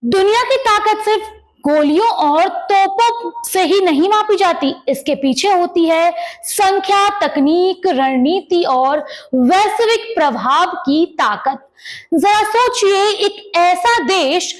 दुनिया की ताकत सिर्फ गोलियों और तोपों से ही नहीं मापी जाती। इसके पीछे होती है संख्या, तकनीक, रणनीति और वैश्विक प्रभाव की ताकत। जरा सोचिए, एक ऐसा देश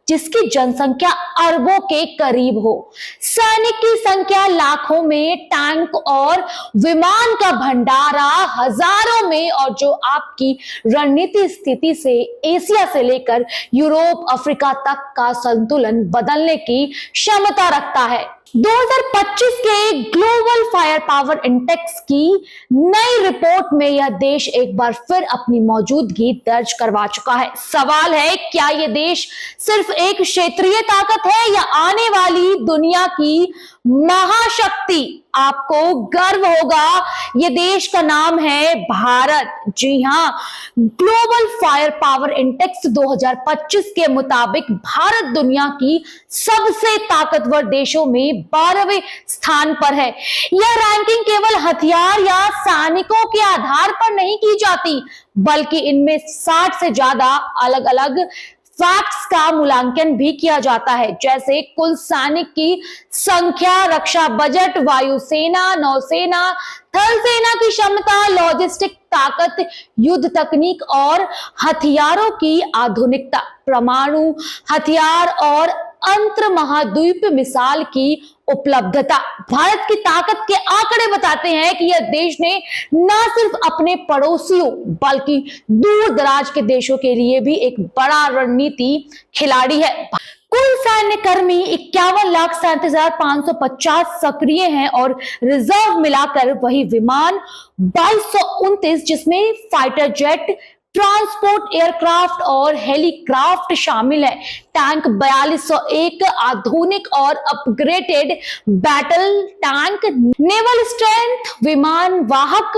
जिसकी जनसंख्या अरबों के करीब हो, सैनिक की संख्या लाखों में, टैंक और विमान का भंडारा हजारों में, और जो आपकी रणनीति स्थिति से एशिया से लेकर यूरोप, अफ्रीका तक का संतुलन बदलने की क्षमता रखता है। 2025 के ग्लोबल फायर पावर इंडेक्स की नई रिपोर्ट में यह देश एक बार फिर अपनी मौजूदगी दर्ज करवा चुका है। सवाल है, क्या यह देश सिर्फ एक क्षेत्रीय ताकत है या आने वाली दुनिया की महाशक्ति? आपको गर्व होगा, यह देश का नाम है भारत। जी हां, ग्लोबल फायर पावर इंडेक्स 2025 के मुताबिक भारत दुनिया की सबसे ताकतवर देशों में 12वें स्थान पर है। यह रैंकिंग केवल हथियार या सैनिकों के आधार पर नहीं की जाती, बल्कि इनमें 60 से ज्यादा अलग अलग फैक्ट्स का मूल्यांकन भी किया जाता है, जैसे कुल सैनिक की संख्या, रक्षा बजट, वायुसेना, नौसेना, थल सेना की क्षमता, लॉजिस्टिक ताकत, युद्ध तकनीक और हथियारों की आधुनिकता, परमाणु हथियार और अंतर महाद्वीप मिसाल की उपलब्धता। भारत की ताकत के आंकड़े बताते हैं कि यह देश ने न सिर्फ अपने पड़ोसियों बल्कि दूर दराज के देशों के लिए भी एक बड़ा रणनीति खिलाड़ी है। कुल सैन्य कर्मी 51,37,550 सक्रिय हैं और रिजर्व मिलाकर वही विमान 2229, जिसमें फाइटर जेट, ट्रांसपोर्ट एयरक्राफ्ट और हेलीक्राफ्ट शामिल है। टैंक 4201 आधुनिक और upgraded battle tank, naval strength विमान वाहक,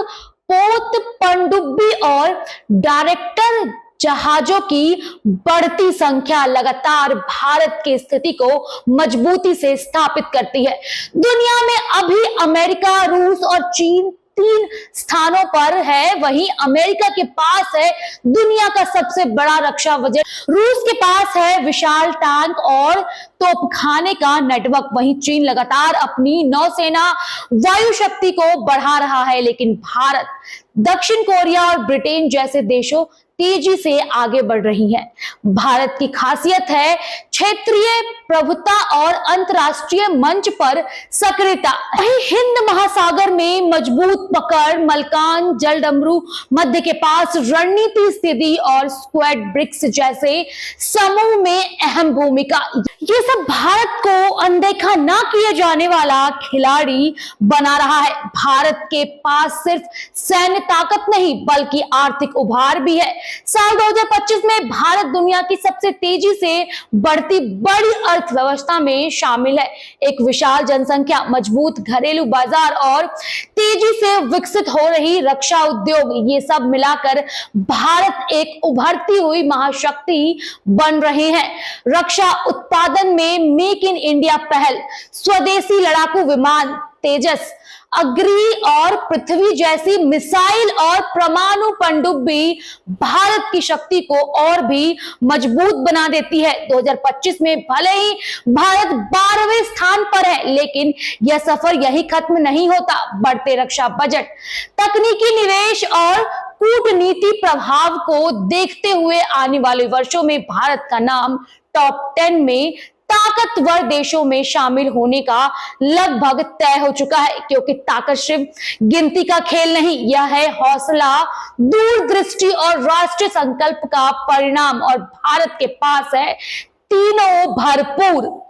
पोत, पनडुब्बी और डायरेक्टर जहाजों की बढ़ती संख्या लगातार भारत की स्थिति को मजबूती से स्थापित करती है। दुनिया में अभी अमेरिका, रूस और चीन 3 स्थानों पर है। वहीं अमेरिका के पास है दुनिया का सबसे बड़ा रक्षा बजट, रूस के पास है विशाल टैंक और तोपखाने का नेटवर्क। वहीं चीन लगातार अपनी नौसेना, वायु शक्ति को बढ़ा रहा है, लेकिन भारत, दक्षिण कोरिया और ब्रिटेन जैसे देशों तेजी से आगे बढ़ रही हैं। भारत की खासियत है क्षेत्रीय प्रभुता और अंतरराष्ट्रीय मंच पर सक्रियता। हिंद महासागर में मजबूत पकड़, मलकान, जलडमरू, मध्य के पास रणनीति स्थिति और स्क्वाड ब्रिक्स जैसे समूह में अहम भूमिका। ये सब भारत को अनदेखा ना किए जाने वाला खिलाड़ी बना रहा है। भारत के पास सिर्फ सैन्य ताकत नहीं बल्कि आर्थिक उभार भी है। साल 2025 में भारत दुनिया की सबसे तेजी से बढ़ती बड़ी अर्थव्यवस्था में शामिल है। एक विशाल जनसंख्या, मजबूत घरेलू बाजार और तेजी से विकसित हो रही रक्षा उद्योग, ये सब मिलाकर भारत एक उभरती हुई महाशक्ति बन रहे हैं। रक्षा उत्पादन में मेक इन इंडिया पहल, स्वदेशी लड़ाकू विमान तेजस, अग्नि और पृथ्वी जैसी मिसाइल और परमाणु पनडुब्बी भारत की शक्ति को और भी मजबूत बना देती है। 2025 में भले ही भारत 12वें स्थान पर है, लेकिन यह सफर यही खत्म नहीं होता। बढ़ते रक्षा बजट, तकनीकी निवेश और कूटनीति प्रभाव को देखते हुए आने वाले वर्षों में भारत का नाम टॉप 10 में ताकतवर देशों में शामिल होने का लगभग तय हो चुका है, क्योंकि ताकत सिर्फ गिनती का खेल नहीं, यह है हौसला, दूरदृष्टि और राष्ट्रीय संकल्प का परिणाम। और भारत के पास है तीनों भरपूर।